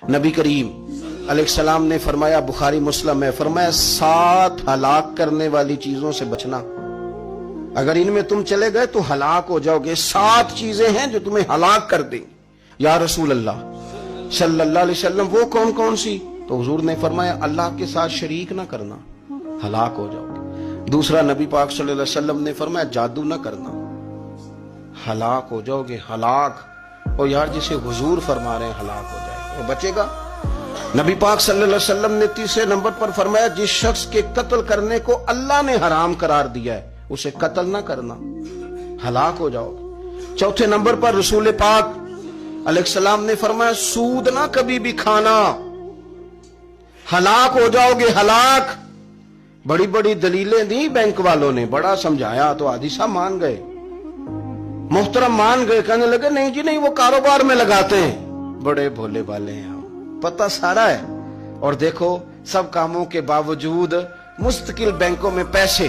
نبی کریم علیہ السلام نے فرمایا، بخاری مسلم ہے، فرمایا 7 ہلاک کرنے والی چیزوں سے بچنا، اگر ان میں تم چلے گئے تو ہلاک ہو جاؤ گے۔ 7 چیزیں ہیں جو تمہیں ہلاک کر دیں۔ یا رسول اللہ صلی اللہ علیہ وسلم وہ کون کون سی؟ تو حضور نے فرمایا اللہ کے ساتھ شریک نہ کرنا، ہلاک ہو جاؤ گے۔ دوسرا نبی پاک صلی اللہ علیہ وسلم نے فرمایا جادو نہ کرنا، ہلاک ہو جاؤ گے، ہلاک۔ اور یار جسے حضور فرما رہے ہیں ہلاک ہو جائے گا، وہ بچے گا؟ نبی پاک صلی اللہ علیہ وسلم نے تیسرے نمبر پر فرمایا جس شخص کے قتل کرنے کو اللہ نے حرام قرار دیا ہے اسے قتل نہ کرنا، ہلاک ہو جاؤ گے۔ چوتھے نمبر پر رسول پاک علیہ السلام نے فرمایا سود نہ کبھی بھی کھانا، ہلاک ہو جاؤ گے، ہلاک۔ بڑی بڑی دلیلیں دی بینک والوں نے، بڑا سمجھایا تو حاجی صاحب مان گئے، محترم مان گئے، کہنے لگے نہیں جی نہیں، وہ کاروبار میں لگاتے ہیں۔ بڑے بھولے والے ہیں ہم، پتہ سارا ہے۔ اور دیکھو سب کاموں کے باوجود مستقل بینکوں میں پیسے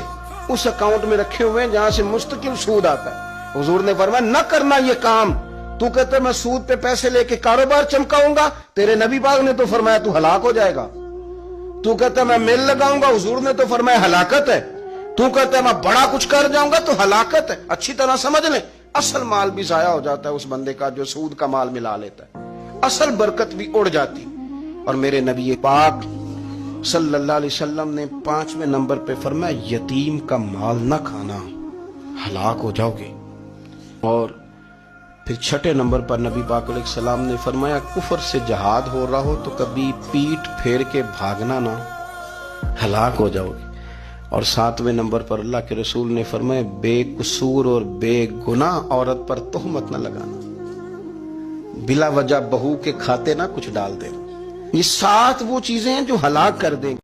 اس اکاؤنٹ میں رکھے ہوئے ہیں جہاں سے مستقل سود آتا ہے۔ حضور نے فرمایا نہ کرنا یہ کام۔ تو کہتے میں سود پہ پیسے لے کے کاروبار چمکاؤں گا، تیرے نبی پاک نے تو فرمایا تو ہلاک ہو جائے گا۔ تو کہتا میں میل لگاؤں گا، حضور نے تو فرمایا ہلاکت ہے۔ تو کہتا میں بڑا کچھ کر جاؤں گا تو ہلاکت ہے۔ اچھی طرح سمجھ لیں، اصل مال بھی ضائع ہو جاتا ہے اس بندے کا جو سود کا مال ملا لیتا ہے، اصل برکت بھی اڑ جاتی۔ اور میرے نبی پاک صلی اللہ علیہ وسلم نے 5ویں نمبر پہ فرمایا یتیم کا مال نہ کھانا، ہلاک ہو جاؤ گے۔ اور پھر 6 نمبر پر نبی پاک علیہ السلام نے فرمایا کفر سے جہاد ہو رہا ہو تو کبھی پیٹ پھیر کے بھاگنا نہ، ہلاک ہو جاؤ گے۔ اور 7ویں نمبر پر اللہ کے رسول نے فرمایا بے قصور اور بے گناہ عورت پر تہمت نہ لگانا، بلا وجہ بہو کے کھاتے نہ کچھ ڈال دینا۔ یہ 7 وہ چیزیں ہیں جو ہلاک کر دیں گے۔